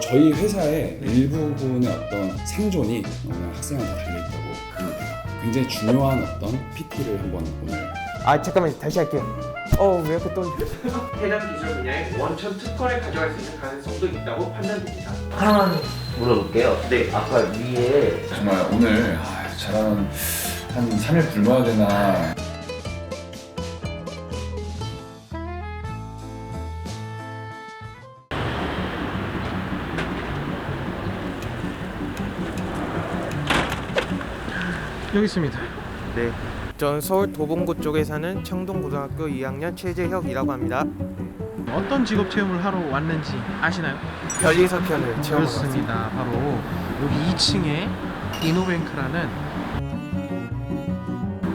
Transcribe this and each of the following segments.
저희 회사의 일부분의 어떤 생존이 오늘 학생한테 달려있다고 보면 돼요. 굉장히 중요한 어떤 PT를 한번 오늘. 잠깐만 다시 할게요. 왜 이렇게 떨려? 해당 기술 분야의 원천 특허를 가져갈 수 있는 가능성도 있다고 판단됩니다. 하나만 물어볼게요. 네. 아까 위에 정말 오늘 잘하는 한 3일 굶어야 되나. 여기 있습니다. 네. 전 서울 도봉구 쪽에 사는 청동고등학교 2학년 최재혁이라고 합니다. 어떤 직업 체험을 하러 왔는지 아시나요? 변리사편을 체험하러 왔습니다. 그렇습니다. 바로 여기 2층에 이노뱅크라는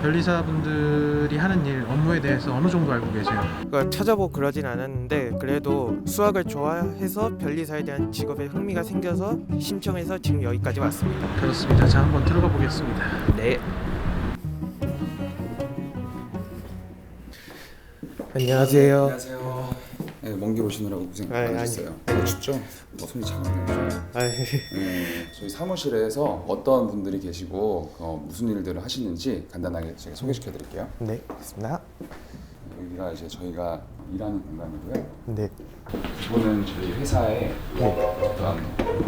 변리사분들이 하는 일, 업무에 대해서 어느 정도 알고 계세요? 그러니까 찾아보고 그러진 않았는데 그래도 수학을 좋아해서 변리사에 대한 직업에 흥미가 생겨서 신청해서 지금 여기까지 왔습니다. 그렇습니다. 자, 한번 들어가 보겠습니다. 네. 안녕하세요. 안녕하세요. 네, 먼 길 오시느라고 고생 아니, 많으셨어요. 춥죠? 손이 차갑네요. 네, 저희 사무실에서 어떤 분들이 계시고 무슨 일들을 하시는지 간단하게 제가 소개시켜 드릴게요. 네, 알겠습니다. 여기가 이제 저희가 일하는 공간이고요. 네. 이거는 저희 회사의 어떤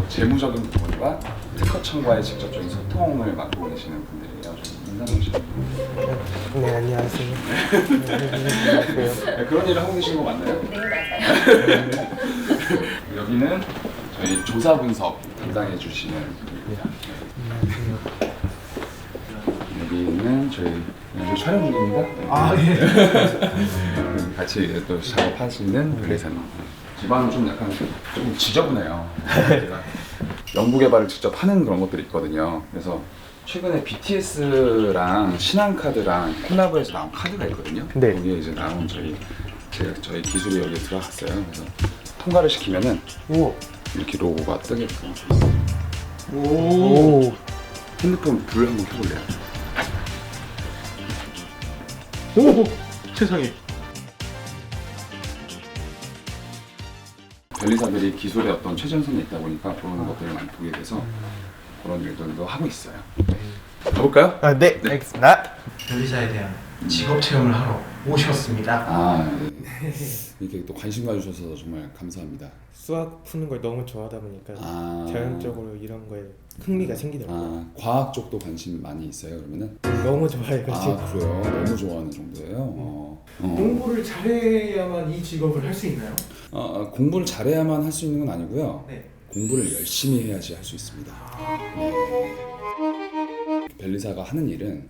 재무적인 부분과 특허청과의 직접적인 소통을 맡고 계시는 분들이에요. 좀 인사 주시면. 네, 안녕하세요. 네, 그런 일을 하고 계신 거 맞나요? 네, 맞아요. 여기는 저희 조사 분석 담당해 주시는 분입니다. 여기는 저희 촬영 중입니다. 예. 같이 또 작업하시는 변리사님. 집안은 좀 약간 좀 지저분해요. 제가 연구 개발을 직접 하는 그런 것들이 있거든요. 그래서 최근에 BTS랑 신한카드랑 콜라보해서 나온 카드가 있거든요. 네. 거기에 이제 나온 저희 기술이 여기에 들어갔어요. 그래서 통과를 시키면은 이렇게 로고가 뜨게끔. 오. 핸드폰 불 한번 켜볼래요? 오. 세상에. 변리사들이 기술의 어떤 최전선에 있다 보니까 그런 것들을 많이 보게 돼서 그런 일들도 하고 있어요. 가볼까요? 네, 알겠습니다. 변리사에 대한 직업 체험을 하러 오셨습니다. 네. 이렇게 또 관심 가주셔서 정말 감사합니다. 수학 푸는 걸 너무 좋아하다 보니까 아. 자연적으로 이런 거에 흥미가 생기더라고요. 과학 쪽도 관심 많이 있어요, 그러면은? 너무 좋아해가지고. 그래요? 너무 좋아하는 정도예요? 공부를 잘해야만 이 직업을 할 수 있나요? 공부를 잘해야만 할 수 있는 건 아니고요. 네. 공부를 열심히 해야지 할 수 있습니다. 변리사가 하는 일은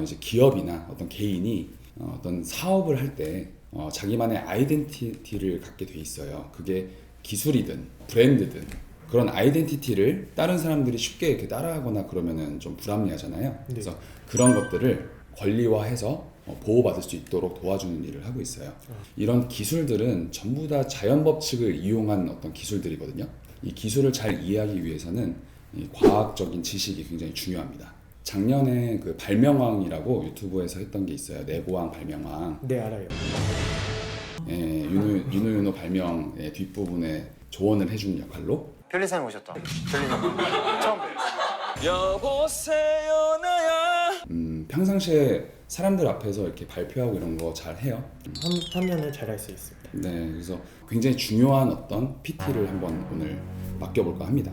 이제 기업이나 어떤 개인이 어떤 사업을 할 때 자기만의 아이덴티티를 갖게 돼 있어요. 그게 기술이든 브랜드든 그런 아이덴티티를 다른 사람들이 쉽게 이렇게 따라하거나 그러면은 좀 불합리하잖아요. 그래서 그런 것들을 권리화해서 보호받을 수 있도록 도와주는 일을 하고 있어요. 이런 기술들은 전부 다 자연 법칙을 이용한 어떤 기술들이거든요. 이 기술을 잘 이해하기 위해서는 이 과학적인 지식이 굉장히 중요합니다. 작년에 그 발명왕이라고 유튜브에서 했던 게 있어요. 내고왕 발명왕. 네, 알아요. 예, 윤호 발명의 뒷부분에 조언을 해주는 역할로. 변리사님 오셨다. 여보세요 나야. 평상시에 사람들 앞에서 이렇게 발표하고 이런 거 잘 해요. 하면은 잘할 수 있습니다. 네, 그래서 굉장히 중요한 어떤 PT를 한번 오늘 맡겨볼까 합니다.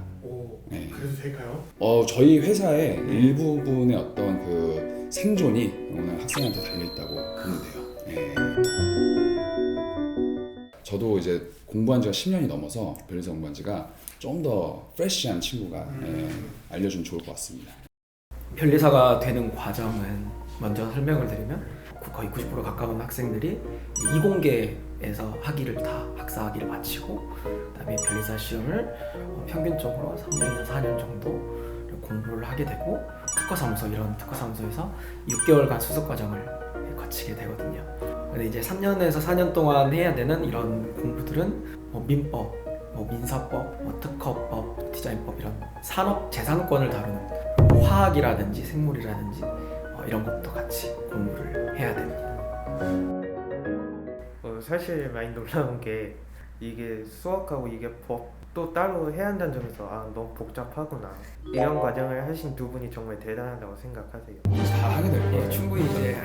네. 그래도 될까요? 저희 회사의 일부분의 어떤 그 생존이 오늘 학생한테 달려있다고 보면 돼요. 네. 저도 이제 공부한 지가 10년이 넘어서 변리사 공부한 지가 좀 더 프레시한 친구가 알려주면 좋을 것 같습니다. 변리사가 되는 과정은 먼저 설명을 드리면 거의 90% 가까운 학생들이 이공계에서 학사 학위를 마치고 그다음에 변리사 시험을 평균적으로 3년에서 4년 정도 공부를 하게 되고 이런 특허사무소에서 6개월간 수습 과정을 거치게 되거든요. 근데 이제 3년에서 4년 동안 해야 되는 이런 공부들은 민법, 민사법, 특허법, 디자인법 이런 재산권을 다루는 화학이라든지 생물이라든지 이런 것도 같이 공부를 해야 됩니다. 사실 많이 놀라운 게 이게 수학하고 이게 법 또 따로 해야 한다는 점에서 너무 복잡하구나. 이런 과정을 하신 두 분이 정말 대단하다고 생각하세요. 잘 하게 될 거예요. 충분히 이제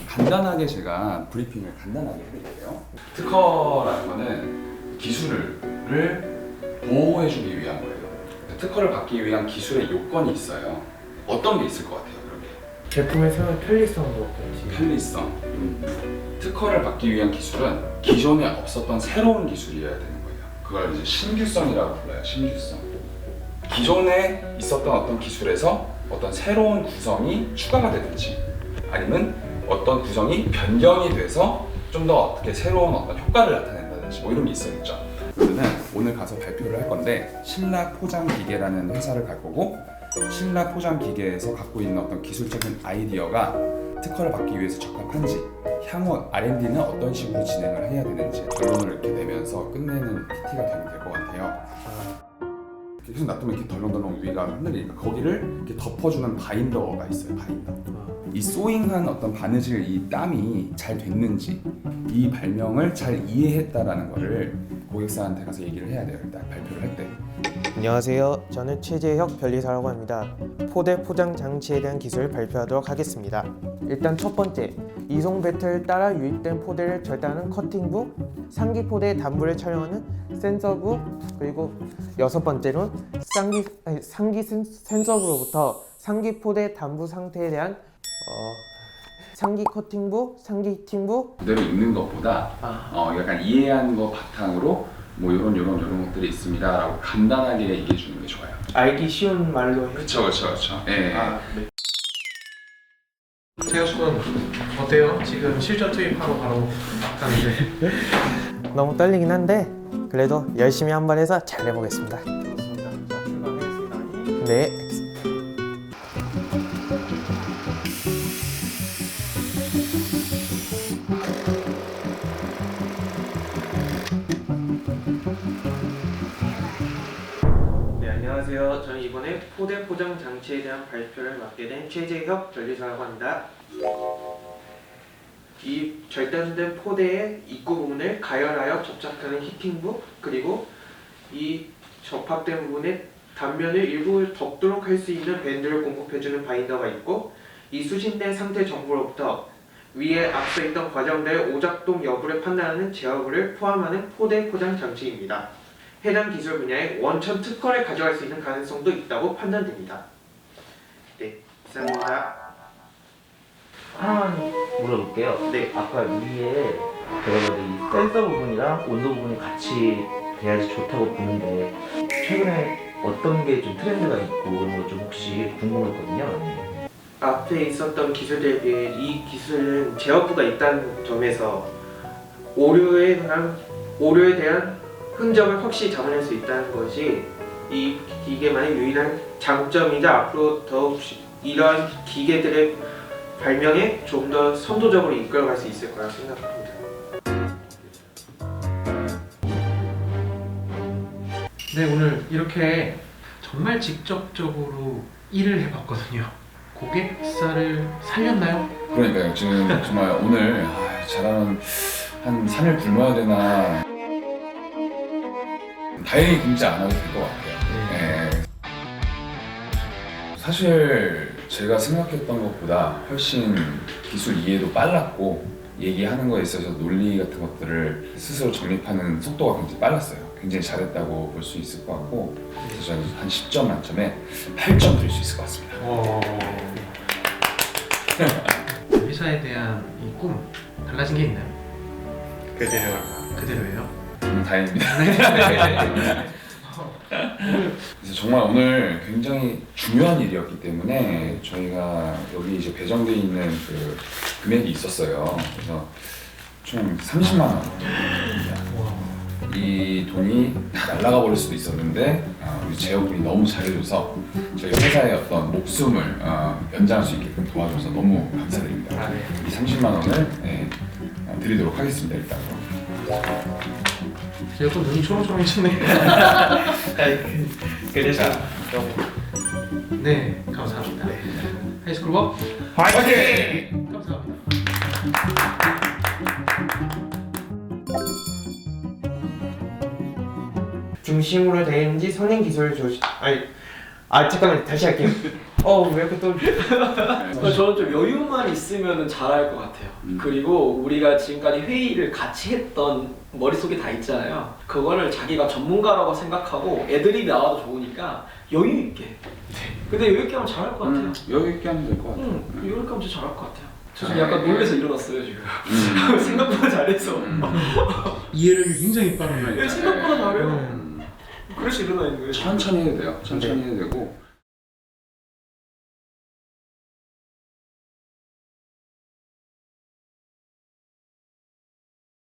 간단하게 제가 브리핑을 간단하게 해드릴게요. 특허라는 거는 기술을 보호해주기 위한 거예요. 특허를 받기 위한 기술의 요건이 있어요. 어떤 게 있을 것 같아요, 그렇게? 제품의 사용 편리성이라든지 편리성. 특허를 받기 위한 기술은 기존에 없었던 새로운 기술이어야 되는 거예요. 그걸 이제 신규성이라고 불러요. 신규성. 기존에 있었던 어떤 기술에서 어떤 새로운 구성이 추가가 되든지, 아니면 어떤 구성이 변경이 돼서 좀 더 어떻게 새로운 어떤 효과를 나타낸다든지 뭐 이런 게 있어야겠죠. 그러면 오늘 가서 발표를 할 건데, 신라포장기계라는 회사를 갈 거고, 신라포장기계에서 갖고 있는 어떤 기술적인 아이디어가 특허를 받기 위해서 적합한지, 향후 R&D는 어떤 식으로 진행을 해야 되는지 결론을 이렇게 내면서 끝내는 PT가 되면 될 것 같아요. 계속 놔두면 이렇게 덜렁덜렁 위가 흔들리니까 거기를 이렇게 덮어주는 바인더가 있어요. 바인더. 이 소잉한 어떤 바느질 이 땀이 잘 됐는지, 이 발명을 잘 이해했다라는 거를 고객사한테 가서 얘기를 해야 돼요. 일단 발표를 할 때. 안녕하세요. 저는 최재혁 변리사라고 합니다. 포대 포장 장치에 대한 기술을 발표하도록 하겠습니다. 일단 첫 번째, 이송 배터를 따라 유입된 포대를 절단하는 커팅부, 상기 포대의 단부를 촬영하는 센서부, 그리고 여섯 번째로는 상기 센서부로부터 상기 포대 단부 상태에 대한 상기 커팅부, 상기 히팅부. 그대로 읽는 것보다 약간 이해한 거 바탕으로 뭐 이런 것들이 있습니다라고 간단하게 얘기해 주는 게 좋아요. 알기 쉬운 말로 그렇죠. 예. 네. 재혁 군 어때요? 지금 실전 투입하러 바로 가는데. 너무 떨리긴 한데 그래도 열심히 한번 해서 잘 해보겠습니다. 좋습니다. 자, 출발하겠습니다. 네. 네, 안녕하세요. 저는 이번에 포대 포장 장치에 대한 발표를 맡게 된 최재혁 변리사라고 합니다. 이 절단된 포대의 입구 부분을 가열하여 접착하는 히팅부, 그리고 이 접합된 부분에 단면을 일부 덮도록 할 수 있는 밴드를 공급해주는 바인더가 있고, 이 수신된 상태 정보로부터 위에 앞서 있던 과정들의 오작동 여부를 판단하는 제어부를 포함하는 포대 포장 장치입니다. 해당 기술 분야에 원천 특허를 가져갈 수 있는 가능성도 있다고 판단됩니다. 네, 이상입니다. 하나만 물어볼게요. 네. 아까 위에 제가 봐도 이 센서 부분이랑 온도 부분이 같이 돼야지 좋다고 보는데 최근에 어떤 게 좀 트렌드가 있고 그런 거 좀 혹시 궁금했거든요. 앞에 있었던 기술들에 비해 이 기술은 제어부가 있다는 점에서 오류에 대한 흔적을 확실히 잡아낼 수 있다는 것이 이 기계만의 유일한 장점이자 앞으로 더욱 이러한 기계들의 발명에 좀 더 선도적으로 이끌어갈 수 있을 거라고 생각합니다. 네, 오늘 이렇게 정말 직접적으로 일을 해봤거든요. 고객사를 살렸나요? 그러니까요. 지금 정말 오늘 잘하는 한 3일 굶어야 되나. 다행히 굶지 않아도 될 것 같아요. 네. 사실 제가 생각했던 것보다 훨씬 기술 이해도 빨랐고, 얘기하는 거에 있어서 논리 같은 것들을 스스로 정립하는 속도가 굉장히 빨랐어요. 굉장히 잘했다고 볼 수 있을 것 같고, 그래서 저는 한 10점 만점에 8점 드릴 수 있을 것 같습니다. 회사에 대한 이 꿈 달라진 게 있나요? 그대로예요. 다행입니다. 그래서 정말 오늘 굉장히 중요한 일이었기 때문에 저희가 여기 이제 배정되어 있는 그 금액이 있었어요. 그래서 총 30만 원. 이 돈이 다 날아가 버릴 수도 있었는데 우리 재혁군이 너무 잘해줘서 저희 회사의 어떤 목숨을 연장할 수 있게끔 도와줘서 너무 감사드립니다. 이 30만 원을 드리도록 하겠습니다. 일단. 제가 눈이 초롱초롱해지네. 그래서 네, 감사합니다. 하이스쿨버 화이팅! 감사합니다. 중심으로 되어 있는지 선행 기술 조심. 잠깐만 다시 할게요. 왜 이렇게 또 저는 좀 여유만 있으면 잘할 것 같아요. 그리고 우리가 지금까지 회의를 같이 했던 머릿속에 다 있잖아요. 그거를 자기가 전문가라고 생각하고 애들이 나와도 좋으니까 여유 있게. 근데 여유 있게 하면 잘할 것 같아요. 여유 있게 하면 될 것 같아요. 여유 있게 하면 진짜 잘할 것 같아요. 저 지금 약간 놀래서 일어났어요 지금. 생각보다 잘해서. 이해력이 굉장히 빠르네. 생각보다 잘해요. 그래서 일어나 있는 거예요. 천천히 해도 돼요. 천천히 해도 되고